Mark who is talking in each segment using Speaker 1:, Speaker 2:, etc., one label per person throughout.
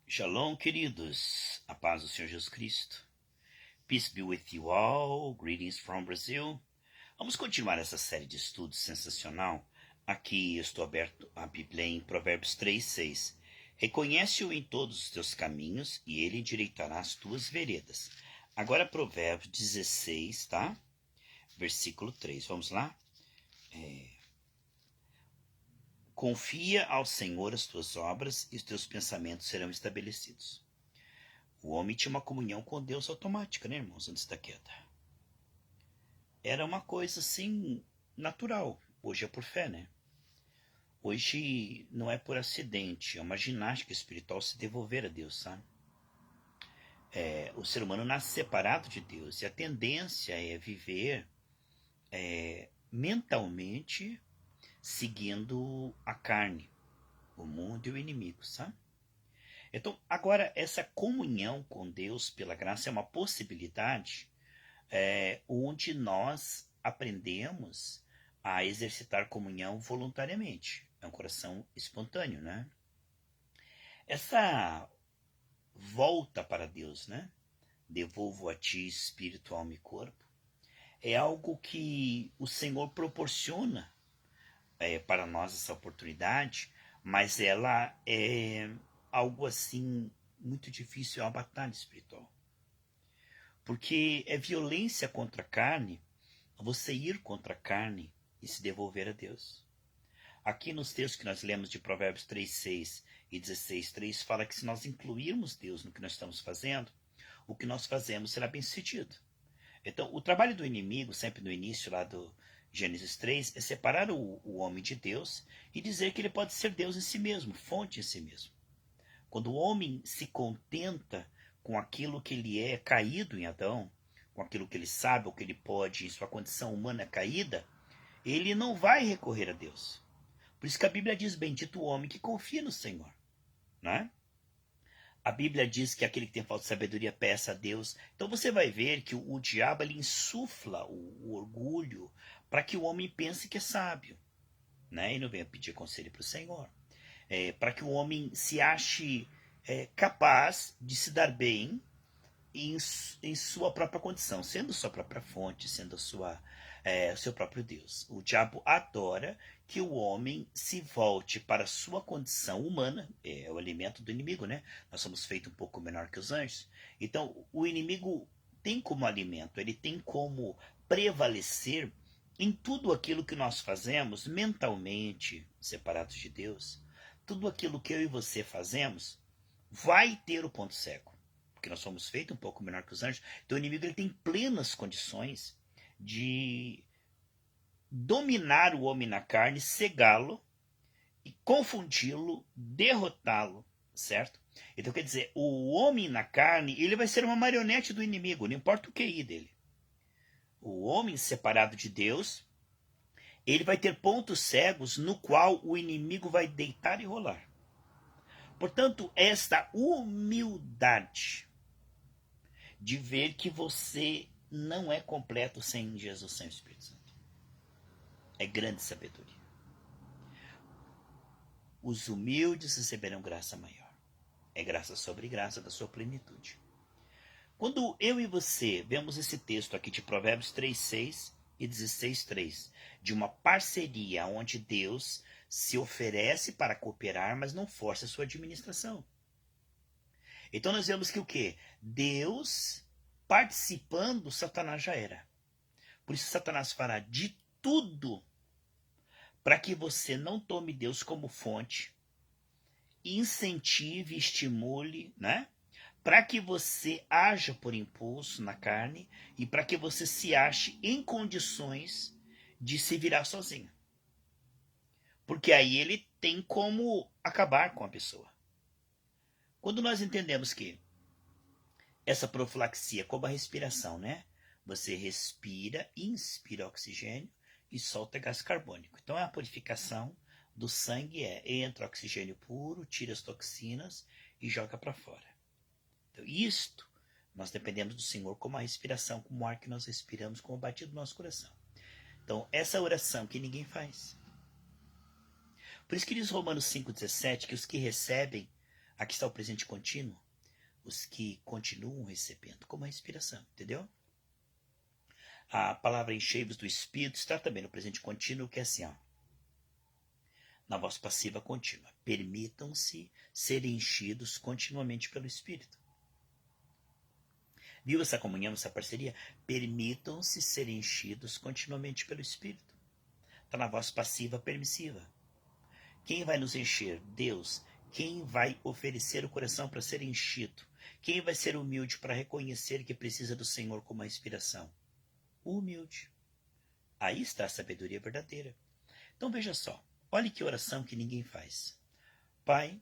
Speaker 1: Shalom, queridos. A paz do Senhor Jesus Cristo. Peace be with you all. Greetings from Brazil. Vamos continuar essa série de estudos sensacional. Aqui eu estou aberto a Bíblia em Provérbios 3:6. Reconhece-o em todos os teus caminhos e ele endireitará as tuas veredas. Agora Provérbios 16, tá? Versículo 3. Vamos lá? Confia ao Senhor as tuas obras e os teus pensamentos serão estabelecidos. O homem tinha uma comunhão com Deus automática, né, irmãos, antes da queda. Era uma coisa, assim, natural. Hoje é por fé, né? Hoje não é por acidente, é uma ginástica espiritual se devolver a Deus, sabe? O ser humano nasce separado de Deus e a tendência é viver mentalmente seguindo a carne, o mundo e o inimigo, sabe? Então, agora, essa comunhão com Deus pela graça é uma possibilidade onde nós aprendemos a exercitar comunhão voluntariamente. É um coração espontâneo, né? Essa volta para Deus, né? Devolvo a ti espírito, alma e corpo. É algo que o Senhor proporciona para nós essa oportunidade, mas ela é algo assim muito difícil, é uma batalha espiritual. Porque é violência contra a carne, você ir contra a carne e se devolver a Deus. Aqui nos textos que nós lemos de Provérbios 3:6 e 16:3 fala que se nós incluirmos Deus no que nós estamos fazendo, o que nós fazemos será bem sucedido. Então, o trabalho do inimigo, sempre no início lá do Gênesis 3, é separar o homem de Deus e dizer que ele pode ser Deus em si mesmo, fonte em si mesmo. Quando o homem se contenta com aquilo que ele é caído em Adão, com aquilo que ele sabe, ou que ele pode em sua condição humana caída, ele não vai recorrer a Deus. Por isso que a Bíblia diz, bendito o homem que confia no Senhor. Né? A Bíblia diz que aquele que tem falta de sabedoria peça a Deus. Então você vai ver que o diabo ele insufla o orgulho para que o homem pense que é sábio. Né? E não venha pedir conselho para o Senhor. Para que o homem se ache capaz de se dar bem em sua própria condição, sendo sua própria fonte, sendo o seu próprio Deus. O diabo adora que o homem se volte para a sua condição humana, é o alimento do inimigo, né? Nós somos feitos um pouco menor que os anjos. Então, o inimigo tem como alimento, ele tem como prevalecer em tudo aquilo que nós fazemos mentalmente, separados de Deus. Tudo aquilo que eu e você fazemos vai ter o ponto cego, porque nós somos feitos um pouco menor que os anjos. Então o inimigo ele tem plenas condições de dominar o homem na carne, cegá-lo e confundi-lo, derrotá-lo, certo? Então quer dizer, o homem na carne ele vai ser uma marionete do inimigo, não importa o QI dele. O homem separado de Deus, ele vai ter pontos cegos no qual o inimigo vai deitar e rolar. Portanto, esta humildade de ver que você não é completo sem Jesus, sem o Espírito Santo, é grande sabedoria. Os humildes receberão graça maior. É graça sobre graça da sua plenitude. Quando eu e você vemos esse texto aqui de Provérbios 3:6 e 16:3, de uma parceria onde Deus se oferece para cooperar, mas não força a sua administração. Então nós vemos que o quê? Deus participando, Satanás já era. Por isso Satanás fará de tudo para que você não tome Deus como fonte, incentive, estimule, né? Para que você haja por impulso na carne e para que você se ache em condições de se virar sozinho. Porque aí ele tem como acabar com a pessoa. Quando nós entendemos que essa profilaxia, como a respiração, né? Você respira, inspira oxigênio e solta gás carbônico. Então a purificação do sangue entra oxigênio puro, tira as toxinas e joga para fora. Então isto nós dependemos do Senhor como a respiração, como o ar que nós respiramos, como o batido do nosso coração. Então essa oração que ninguém faz. Por isso que diz Romanos 5,17 que os que recebem Aqui está o presente contínuo, os que continuam recebendo, como a respiração, entendeu? A palavra enchei-vos do Espírito está também no presente contínuo, que é assim, ó, na voz passiva contínua. Permitam-se ser enchidos continuamente pelo Espírito. Viu essa comunhão, essa parceria? Permitam-se ser enchidos continuamente pelo Espírito. Está na voz passiva permissiva. Quem vai nos encher? Deus. Quem vai oferecer o coração para ser enchido? Quem vai ser humilde para reconhecer que precisa do Senhor como a inspiração? O humilde. Aí está a sabedoria verdadeira. Então veja só, olhe que oração que ninguém faz. Pai,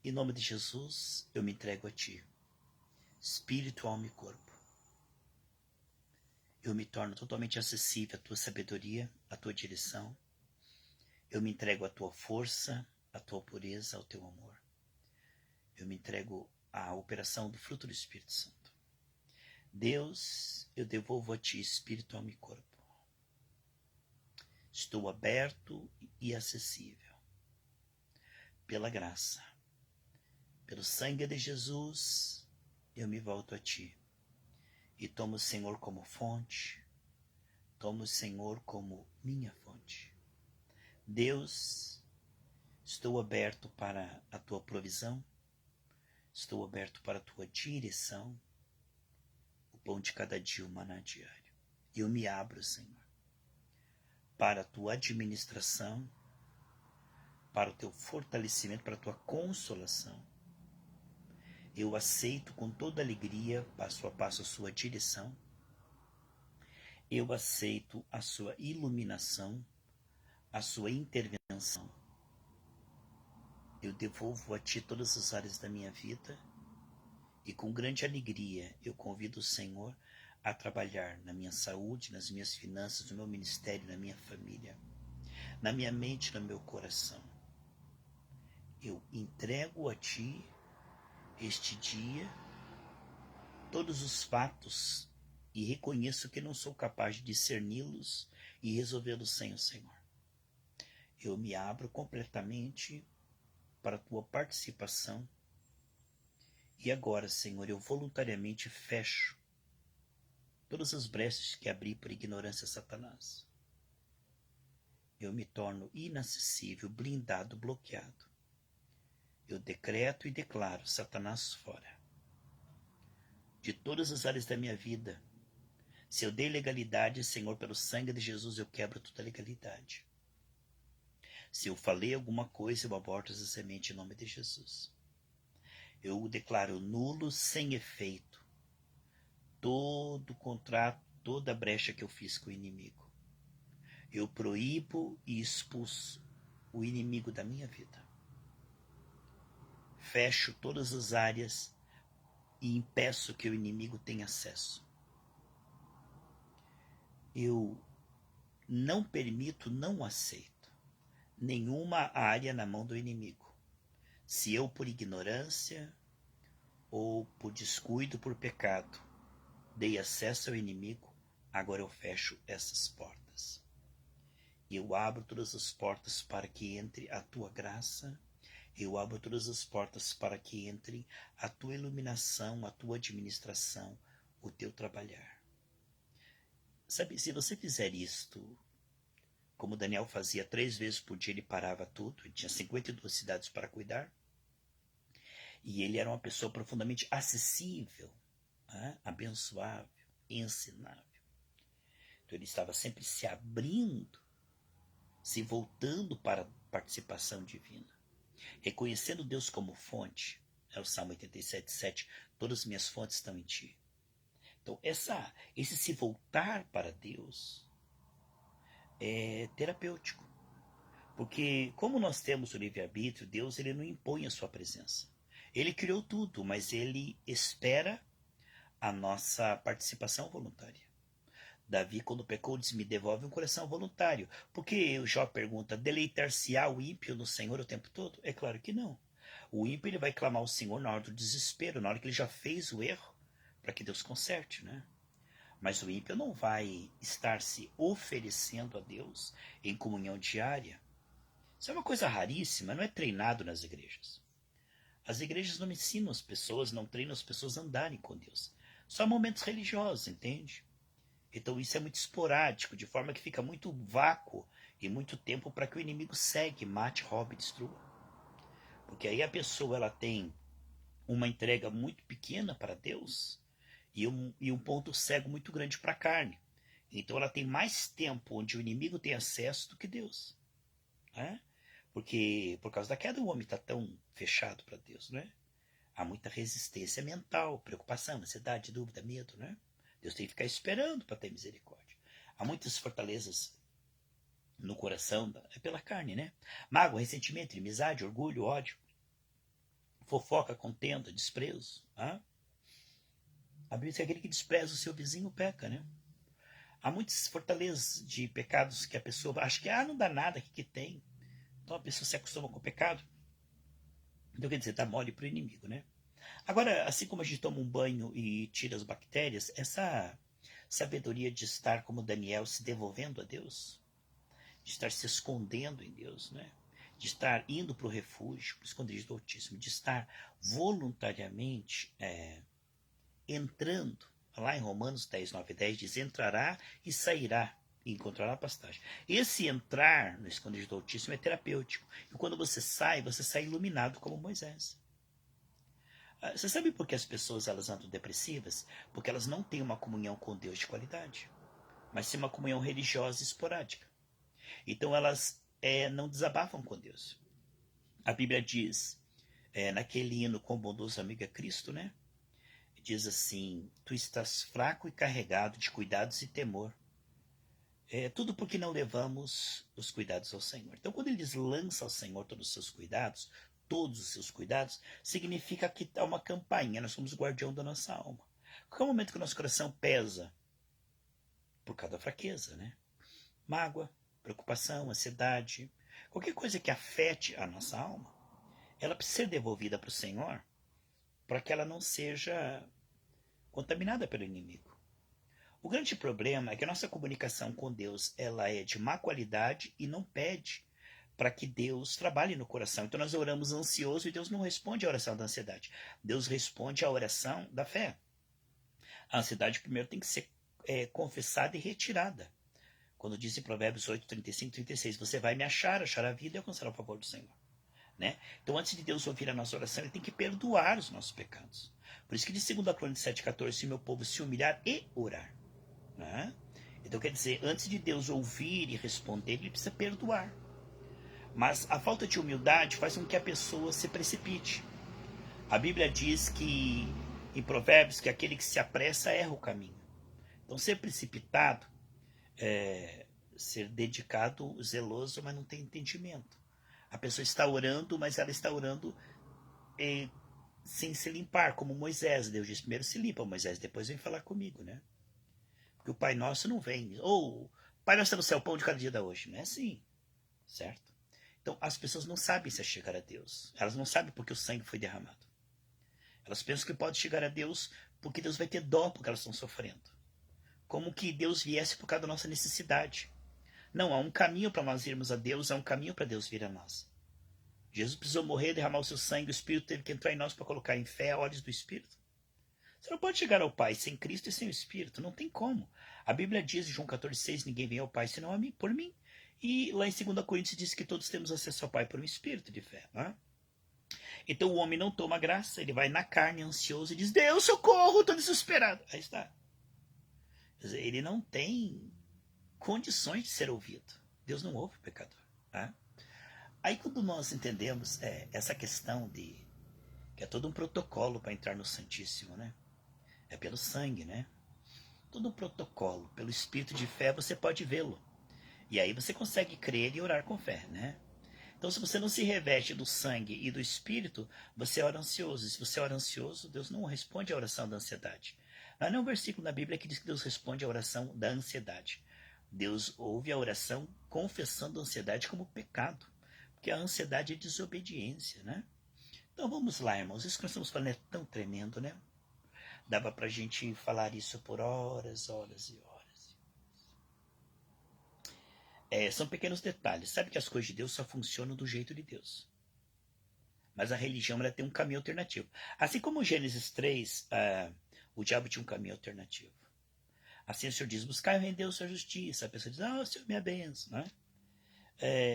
Speaker 1: em nome de Jesus, eu me entrego a Ti. Espírito, alma e corpo. Eu me torno totalmente acessível à Tua sabedoria, à Tua direção. Eu me entrego à Tua força, à Tua pureza, ao Teu amor. Eu me entrego à operação do fruto do Espírito Santo. Deus, eu devolvo a Ti espírito, alma e corpo. Estou aberto e acessível. Pela graça, pelo sangue de Jesus, eu me volto a Ti. E tomo o Senhor como fonte, tomo o Senhor como minha fonte. Deus, estou aberto para a Tua provisão, estou aberto para a Tua direção, o pão de cada dia, o maná diário. Eu me abro, Senhor, para a Tua administração, para o Teu fortalecimento, para a Tua consolação. Eu aceito com toda alegria, passo a passo, a Sua direção. Eu aceito a Sua iluminação, a Sua intervenção. Eu devolvo a Ti todas as áreas da minha vida e com grande alegria eu convido o Senhor a trabalhar na minha saúde, nas minhas finanças, no meu ministério, na minha família, na minha mente, no meu coração. Eu entrego a Ti este dia todos os fatos e reconheço que não sou capaz de discerni-los e resolvê-los sem o Senhor. Eu me abro completamente para a Tua participação e agora, Senhor, eu voluntariamente fecho todas as brechas que abri por ignorância a Satanás. Eu me torno inacessível, blindado, bloqueado. Eu decreto e declaro Satanás fora de todas as áreas da minha vida. Se eu dei legalidade, Senhor, pelo sangue de Jesus, eu quebro toda legalidade. Se eu falei alguma coisa, eu aborto essa semente em nome de Jesus. Eu o declaro nulo, sem efeito, todo contrato, toda brecha que eu fiz com o inimigo. Eu proíbo e expulso o inimigo da minha vida. Fecho todas as áreas e impeço que o inimigo tenha acesso. Eu não permito, não aceito nenhuma área na mão do inimigo. Se eu, por ignorância ou por descuido, por pecado, dei acesso ao inimigo, agora eu fecho essas portas. Eu abro todas as portas para que entre a Tua graça. Eu abro todas as portas para que entre a Tua iluminação, a Tua administração, o Teu trabalhar. Sabe, se você fizer isto, como Daniel fazia 3 vezes por dia, ele parava tudo, ele tinha 52 cidades para cuidar, e ele era uma pessoa profundamente acessível, abençoável, ensinável. Então ele estava sempre se abrindo, se voltando para a participação divina, reconhecendo Deus como fonte. É o Salmo 87:7, todas as minhas fontes estão em Ti. Então esse se voltar para Deus é terapêutico. Porque como nós temos o livre-arbítrio, Deus ele não impõe a sua presença. Ele criou tudo, mas ele espera a nossa participação voluntária. Davi, quando pecou, disse, me devolve um coração voluntário. Porque o Jó pergunta, deleitar-se-á o ímpio no Senhor o tempo todo? É claro que não. O ímpio ele vai clamar ao Senhor na hora do desespero, na hora que ele já fez o erro, para que Deus conserte, né? Mas o ímpio não vai estar se oferecendo a Deus em comunhão diária. Isso é uma coisa raríssima, não é treinado nas igrejas. As igrejas não ensinam as pessoas, não treinam as pessoas a andarem com Deus. Só momentos religiosos, entende? Então isso é muito esporádico, de forma que fica muito vácuo e muito tempo para que o inimigo segue, mate, roube e destrua. Porque aí a pessoa ela tem uma entrega muito pequena para Deus e um ponto cego muito grande para a carne. Então ela tem mais tempo onde o inimigo tem acesso do que Deus. Né? Porque por causa da queda o homem está tão fechado para Deus. Né? Há muita resistência mental, preocupação, ansiedade, dúvida, medo. Né? Deus tem que ficar esperando para ter misericórdia. Há muitas fortalezas no coração, é pela carne, né? Mágoa, ressentimento, inimizade, orgulho, ódio, fofoca, contenda, desprezo. Né? A Bíblia diz que aquele que despreza o seu vizinho peca, né? Há muitas fortalezas de pecados que a pessoa acha que não dá nada, o que tem? Então a pessoa se acostuma com o pecado. Então quer dizer, dá mole para o inimigo, né? Agora, assim como a gente toma um banho e tira as bactérias, essa sabedoria de estar como Daniel se devolvendo a Deus, de estar se escondendo em Deus, né? De estar indo para o refúgio, para o esconderijo do Altíssimo, de estar voluntariamente entrando. Lá em Romanos 10, 9 e 10 diz, entrará e sairá e encontrará pastagem. Esse entrar no esconderijo do Altíssimo é terapêutico. E quando você sai iluminado como Moisés. Você sabe por que as pessoas elas andam depressivas? Porque elas não têm uma comunhão com Deus de qualidade, mas sim uma comunhão religiosa esporádica. Então elas não desabafam com Deus. A Bíblia diz, naquele hino com bondoso amigo é Cristo, né? Diz assim, tu estás fraco e carregado de cuidados e temor. Tudo porque não levamos os cuidados ao Senhor. Então quando ele diz lança ao Senhor todos os seus cuidados, significa que há uma campainha, nós somos o guardião da nossa alma. Qual é o momento que o nosso coração pesa? Por causa da fraqueza, né? Mágoa, preocupação, ansiedade, qualquer coisa que afete a nossa alma, ela precisa ser devolvida para o Senhor para que ela não seja contaminada pelo inimigo. O grande problema é que a nossa comunicação com Deus ela é de má qualidade e não pede para que Deus trabalhe no coração. Então nós oramos ansioso e Deus não responde à oração da ansiedade. Deus responde à oração da fé. A ansiedade primeiro tem que ser confessada e retirada. Quando diz em Provérbios 8, 35, 36, você vai me achar a vida e alcançar o favor do Senhor. Né? Então, antes de Deus ouvir a nossa oração, ele tem que perdoar os nossos pecados. Por isso que diz 2 Crônicas 7,14, se meu povo se humilhar e orar. Né? Então, quer dizer, antes de Deus ouvir e responder, ele precisa perdoar. Mas a falta de humildade faz com que a pessoa se precipite. A Bíblia diz que, em Provérbios, que aquele que se apressa erra o caminho. Então, ser precipitado ser dedicado, zeloso, mas não tem entendimento. A pessoa está orando, mas ela está orando sem se limpar, como Moisés. Deus diz, primeiro se limpa, Moisés, depois vem falar comigo, né? Porque o Pai Nosso não vem. Ou, Pai Nosso está no céu, pão de cada dia da hoje. Não é assim, certo? Então, as pessoas não sabem se chegar a Deus. Elas não sabem porque o sangue foi derramado. Elas pensam que pode chegar a Deus porque Deus vai ter dó porque elas estão sofrendo. Como que Deus viesse por causa da nossa necessidade. Não, há um caminho para nós irmos a Deus, há um caminho para Deus vir a nós. Jesus precisou morrer, derramar o seu sangue, o Espírito teve que entrar em nós para colocar em fé a olhos do Espírito. Você não pode chegar ao Pai sem Cristo e sem o Espírito, não tem como. A Bíblia diz em João 14,6, ninguém vem ao Pai senão a mim, por mim. E lá em 2 Coríntios diz que todos temos acesso ao Pai por um Espírito de fé. Não é? Então o homem não toma graça, ele vai na carne ansioso e diz, Deus, socorro, estou desesperado. Aí está. Quer dizer, ele não tem condições de ser ouvido. Deus não ouve o pecador. Tá? Aí quando nós entendemos essa questão de que é todo um protocolo para entrar no Santíssimo, né? É pelo sangue, né? Todo um protocolo, pelo espírito de fé você pode vê-lo. E aí você consegue crer e orar com fé, né? Então se você não se reveste do sangue e do espírito, você ora ansioso. E se você ora ansioso, Deus não responde à oração da ansiedade. Mas não é um versículo na Bíblia que diz que Deus responde à oração da ansiedade. Deus ouve a oração confessando a ansiedade como pecado. Porque a ansiedade é desobediência, né? Então vamos lá, irmãos. Isso que nós estamos falando é tão tremendo, né? Dava pra gente falar isso por horas, horas e horas. São pequenos detalhes. Sabe que as coisas de Deus só funcionam do jeito de Deus. Mas a religião ela tem um caminho alternativo. Assim como Gênesis 3, o diabo tinha um caminho alternativo. Assim o Senhor diz, buscar e render a sua justiça. A pessoa diz, o Senhor me abençoe. Né?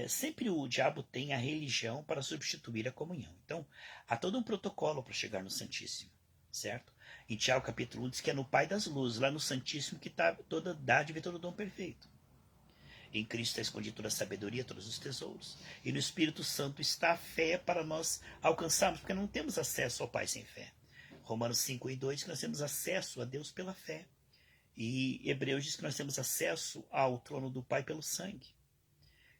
Speaker 1: Sempre o diabo tem a religião para substituir a comunhão. Então, há todo um protocolo para chegar no Santíssimo, certo? Em Tiago capítulo 1 diz que é no Pai das Luzes, lá no Santíssimo, que está toda dádiva e todo dom perfeito. Em Cristo está escondida toda a sabedoria, todos os tesouros. E no Espírito Santo está a fé para nós alcançarmos, porque não temos acesso ao Pai sem fé. Romanos 5:2 diz que nós temos acesso a Deus pela fé. E Hebreus diz que nós temos acesso ao trono do Pai pelo sangue.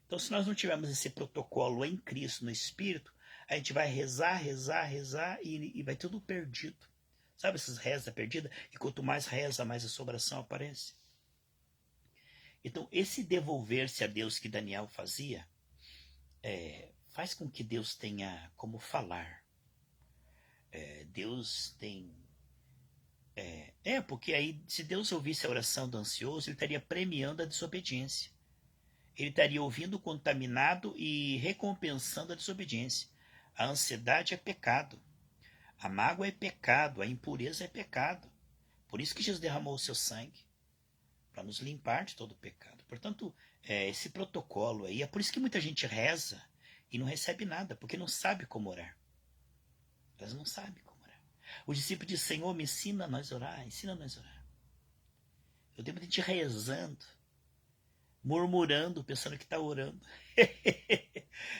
Speaker 1: Então, se nós não tivermos esse protocolo em Cristo, no Espírito, a gente vai rezar e vai tudo perdido. Sabe essas rezas perdidas? E quanto mais reza, mais assombração aparece. Então, esse devolver-se a Deus que Daniel fazia, faz com que Deus tenha como falar. Deus tem... porque aí, se Deus ouvisse a oração do ansioso, ele estaria premiando a desobediência. Ele estaria ouvindo o contaminado e recompensando a desobediência. A ansiedade é pecado. A mágoa é pecado. A impureza é pecado. Por isso que Jesus derramou o seu sangue, para nos limpar de todo o pecado. Portanto, esse protocolo aí, é por isso que muita gente reza e não recebe nada, porque não sabe como orar. Elas não sabem como orar. O discípulo diz, Senhor, me ensina a nós orar, ensina a nós orar. Eu tenho muita gente rezando, murmurando, pensando que está orando.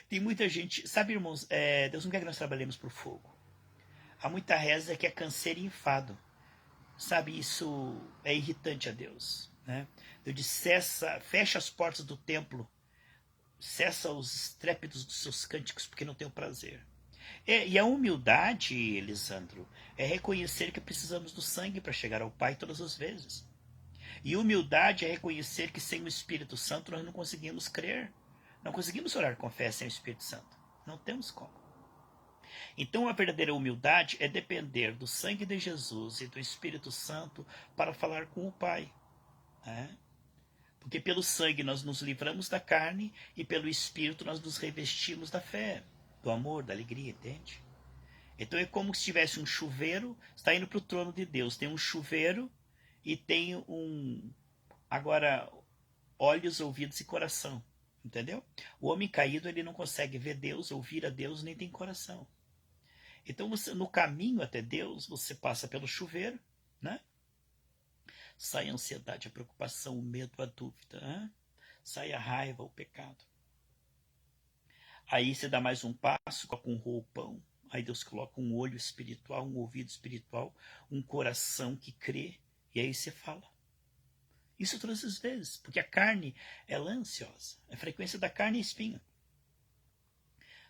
Speaker 1: Tem muita gente, sabe, irmãos, Deus não quer que nós trabalhemos por fogo. Há muita reza que é canseira e enfado. Sabe, isso é irritante a Deus. Né? Deus diz, fecha as portas do templo, cessa os estrépitos dos seus cânticos, porque não tenho prazer. E a humildade, Elisandro, é reconhecer que precisamos do sangue para chegar ao Pai todas as vezes. E humildade é reconhecer que sem o Espírito Santo nós não conseguimos crer. Não conseguimos orar com fé sem o Espírito Santo. Não temos como. Então a verdadeira humildade é depender do sangue de Jesus e do Espírito Santo para falar com o Pai. Porque pelo sangue nós nos livramos da carne e pelo Espírito nós nos revestimos da fé, do amor, da alegria, entende? Então é como se tivesse um chuveiro, está indo para o trono de Deus. Tem um chuveiro e tem agora, olhos, ouvidos e coração. Entendeu? O homem caído ele não consegue ver Deus, ouvir a Deus, nem tem coração. Então no caminho até Deus, você passa pelo chuveiro, né? Sai a ansiedade, a preocupação, o medo, a dúvida, sai a raiva, o pecado. Aí você dá mais um passo, coloca um roupão. Aí Deus coloca um olho espiritual, um ouvido espiritual, um coração que crê. E aí você fala. Isso todas as vezes, porque a carne, ela é ansiosa. A frequência da carne é espinho.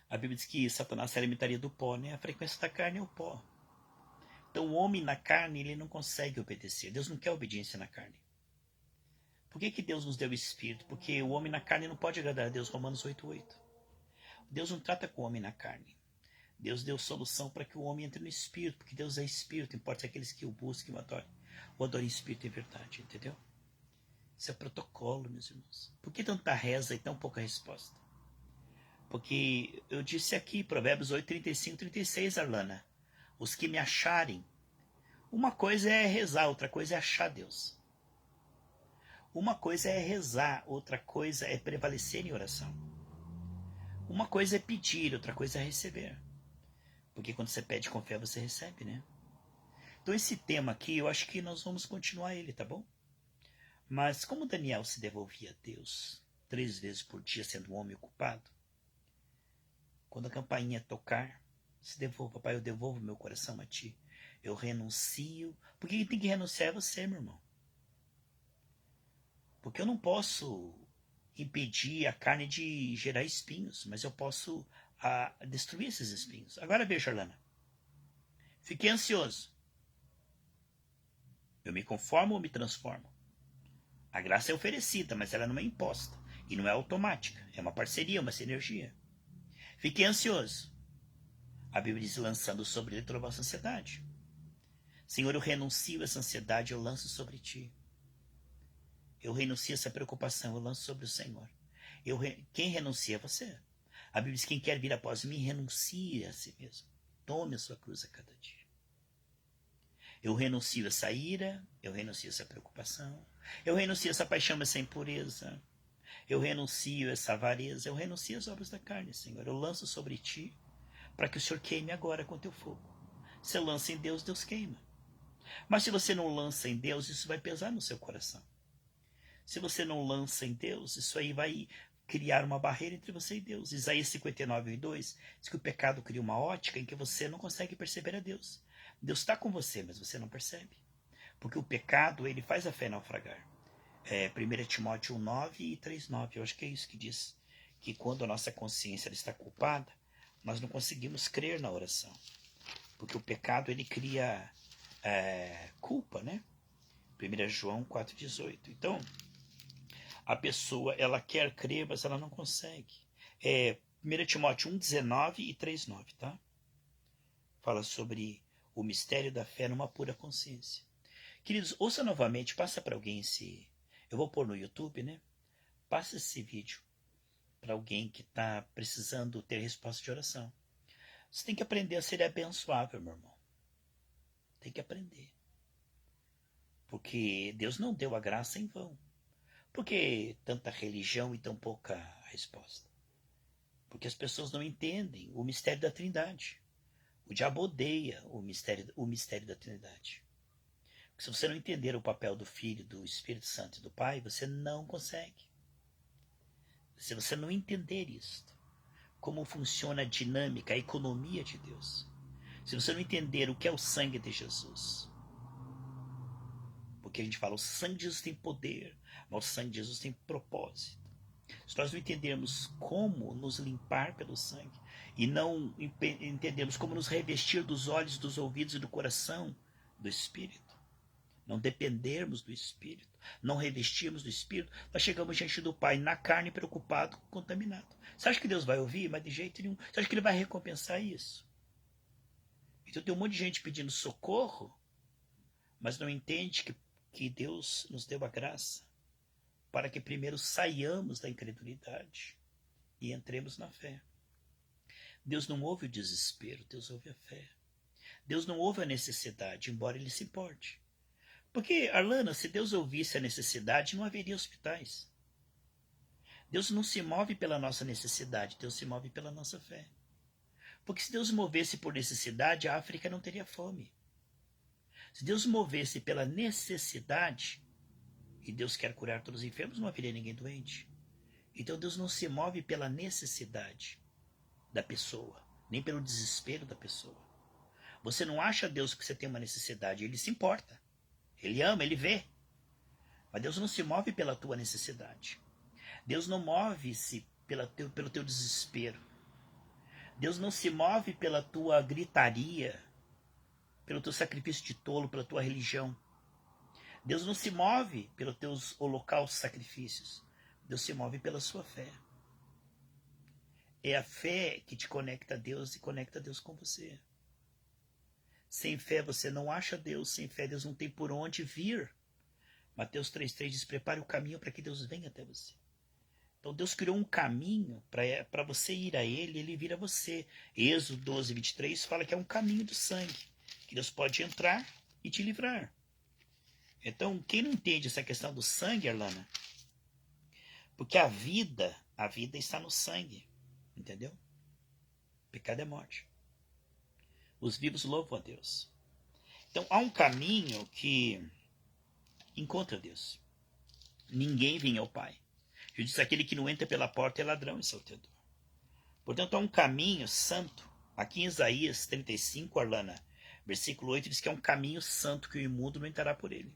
Speaker 1: A Bíblia diz que Satanás se alimentaria do pó, né? A frequência da carne é o pó. Então o homem na carne, ele não consegue obedecer. Deus não quer obediência na carne. Por que Deus nos deu o Espírito? Porque o homem na carne não pode agradar a Deus, Romanos 8:8. Deus não trata com o homem na carne. Deus deu solução para que o homem entre no Espírito, porque Deus é Espírito, importa aqueles que o busquem e o adorem em Espírito e Verdade, entendeu? Isso é protocolo, meus irmãos. Por que tanta reza e tão pouca resposta? Porque eu disse aqui, Provérbios 8, 35, 36, Arlana. Os que me acharem. Uma coisa é rezar, outra coisa é achar Deus. Uma coisa é rezar, outra coisa é prevalecer em oração. Uma coisa é pedir, outra coisa é receber. Porque quando você pede com fé, você recebe, né? Então esse tema aqui, eu acho que nós vamos continuar ele, tá bom? Mas como Daniel se devolvia a Deus 3 vezes por dia, sendo um homem ocupado, quando a campainha tocar, se devolva, Pai, eu devolvo meu coração a Ti. Eu renuncio. Porque quem tem que renunciar é você, meu irmão. Porque eu não posso impedir a carne de gerar espinhos, mas eu posso destruir esses espinhos. Agora veja, Arlana. Fiquei ansioso. Eu me conformo ou me transformo? A graça é oferecida, mas ela não é imposta. E não é automática. É uma parceria, uma sinergia. Fiquei ansioso. A Bíblia diz, lançando sobre ele toda a vossa ansiedade. Senhor, eu renuncio essa ansiedade, eu lanço sobre Ti. Eu renuncio essa preocupação, eu lanço sobre o Senhor. Quem renuncia é você. A Bíblia diz: quem quer vir após mim, renuncie a si mesmo. Tome a sua cruz a cada dia. Eu renuncio a essa ira, eu renuncio a essa preocupação, eu renuncio a essa paixão, essa impureza, eu renuncio a essa avareza, eu renuncio às obras da carne, Senhor. Eu lanço sobre ti, para que o Senhor queime agora com teu fogo. Você lança em Deus, Deus queima. Mas se você não lança em Deus, isso vai pesar no seu coração. Se você não lança em Deus, isso aí vai criar uma barreira entre você e Deus. Isaías 59:2 diz que o pecado cria uma ótica em que você não consegue perceber a Deus. Deus está com você, mas você não percebe. Porque o pecado, ele faz a fé naufragar. 1 Timóteo 1:9 e 3:9, eu acho que é isso que diz. Que quando a nossa consciência está culpada, nós não conseguimos crer na oração. Porque o pecado, ele cria culpa, né? 1 João 4:18. Então, a pessoa, ela quer crer, mas ela não consegue. 1 Timóteo 1:19 e 3:9, tá? Fala sobre o mistério da fé numa pura consciência. Queridos, ouça novamente, passa para alguém esse... Eu vou pôr no YouTube, né? Passa esse vídeo para alguém que está precisando ter resposta de oração. Você tem que aprender a ser abençoável, meu irmão. Tem que aprender. Porque Deus não deu a graça em vão. Por que tanta religião e tão pouca resposta? Porque as pessoas não entendem o mistério da Trindade. O diabo odeia o mistério da Trindade. Porque se você não entender o papel do Filho, do Espírito Santo e do Pai, você não consegue. Se você não entender isto, como funciona a dinâmica, a economia de Deus, se você não entender o que é o sangue de Jesus, porque a gente fala, o sangue de Jesus tem poder, mas o sangue de Jesus tem propósito. Se nós não entendermos como nos limpar pelo sangue, e não entendermos como nos revestir dos olhos, dos ouvidos e do coração do Espírito, não dependermos do Espírito, não revestirmos do Espírito, nós chegamos diante do Pai na carne, preocupado, contaminado. Você acha que Deus vai ouvir? Mas de jeito nenhum. Você acha que Ele vai recompensar isso? Então tem um monte de gente pedindo socorro, mas não entende que Deus nos deu a graça para que primeiro saiamos da incredulidade e entremos na fé. Deus não ouve o desespero, Deus ouve a fé. Deus não ouve a necessidade, embora Ele se importe. Porque, Arlana, se Deus ouvisse a necessidade, não haveria hospitais. Deus não se move pela nossa necessidade, Deus se move pela nossa fé. Porque se Deus movesse por necessidade, a África não teria fome. Se Deus movesse pela necessidade, e Deus quer curar todos os enfermos, não haveria ninguém doente. Então Deus não se move pela necessidade da pessoa, nem pelo desespero da pessoa. Você não acha Deus que você tem uma necessidade, Ele se importa. Ele ama, Ele vê. Mas Deus não se move pela tua necessidade. Deus não move-se pelo teu desespero. Deus não se move pela tua gritaria, pelo teu sacrifício de tolo, pela tua religião. Deus não se move pelos teus holocaustos, sacrifícios. Deus se move pela sua fé. É a fé que te conecta a Deus e conecta a Deus com você. Sem fé você não acha Deus, sem fé Deus não tem por onde vir. Mateus 3,3 diz: prepare o caminho para que Deus venha até você. Então Deus criou um caminho para você ir a Ele, Ele vir a você. Êxodo 12:23 fala que é um caminho do sangue, que Deus pode entrar e te livrar. Então, quem não entende essa questão do sangue, Arlana? Porque a vida está no sangue, entendeu? O pecado é morte. Os vivos louvam a Deus. Então, há um caminho que encontra Deus. Ninguém vem ao Pai. Eu disse: aquele que não entra pela porta é ladrão e salteador. Portanto, há um caminho santo. Aqui em Isaías 35, Arlana, versículo 8, diz que é um caminho santo que o imundo não entrará por ele.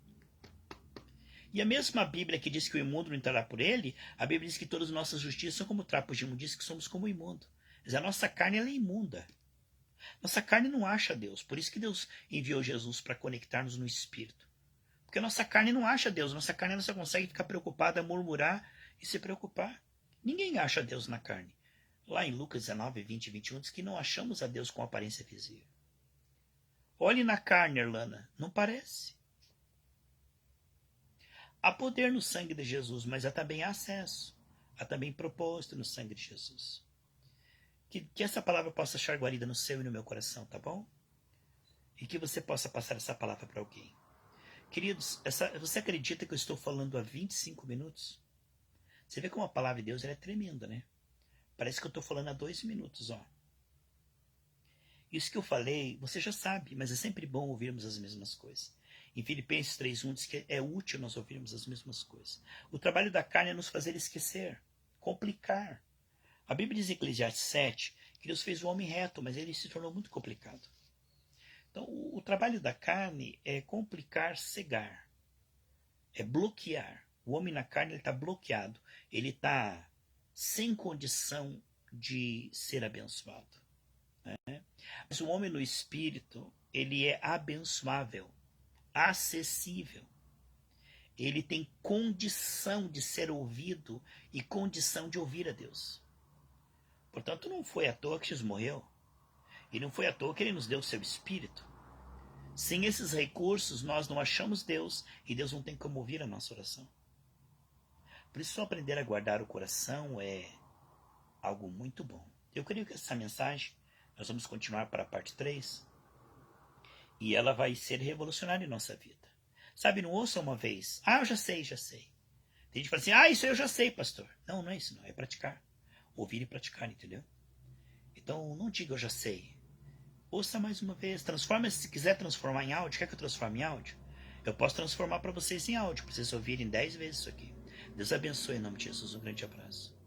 Speaker 1: E a mesma Bíblia que diz que o imundo não entrará por ele, a Bíblia diz que todas as nossas justiças são como trapos de imundícia, que somos como o imundo. Mas a nossa carne ela é imunda. Nossa carne não acha Deus. Por isso que Deus enviou Jesus para conectar-nos no Espírito. Porque a nossa carne não acha Deus. Nossa carne ela só consegue ficar preocupada, murmurar e se preocupar. Ninguém acha Deus na carne. Lá em Lucas 19, 20 e 21 diz que não achamos a Deus com aparência visível. Olhe na carne, Erlana. Não parece. Há poder no sangue de Jesus, mas há também acesso. Há também propósito no sangue de Jesus. Que essa palavra possa achar guarida no seu e no meu coração, tá bom? E que você possa passar essa palavra para alguém. Queridos, você acredita que eu estou falando há 25 minutos? Você vê como a palavra de Deus é tremenda, né? Parece que eu estou falando há 2 minutos, ó. Isso que eu falei, você já sabe, mas é sempre bom ouvirmos as mesmas coisas. Em Filipenses 3:1 diz que é útil nós ouvirmos as mesmas coisas. O trabalho da carne é nos fazer esquecer, complicar. A Bíblia diz em Eclesiastes 7 que Deus fez o homem reto, mas ele se tornou muito complicado. Então, o trabalho da carne é complicar, cegar, é bloquear. O homem na carne está bloqueado, ele está sem condição de ser abençoado. Né? Mas o homem no espírito, ele é abençoável, acessível. Ele tem condição de ser ouvido e condição de ouvir a Deus. Portanto, não foi à toa que Jesus morreu. E não foi à toa que ele nos deu o seu espírito. Sem esses recursos, nós não achamos Deus e Deus não tem como ouvir a nossa oração. Por isso, só aprender a guardar o coração é algo muito bom. Eu creio que essa mensagem, nós vamos continuar para a parte 3 e ela vai ser revolucionária em nossa vida. Sabe, não ouça uma vez, eu já sei. Tem gente que fala assim, isso eu já sei, pastor. Não, não é isso não, é praticar. Ouvir e praticar, entendeu? Então, não diga eu já sei. Ouça mais uma vez, transforma, se quiser transformar em áudio, quer que eu transforme em áudio? Eu posso transformar para vocês em áudio, para vocês ouvirem 10 vezes isso aqui. Deus abençoe em nome de Jesus, um grande abraço.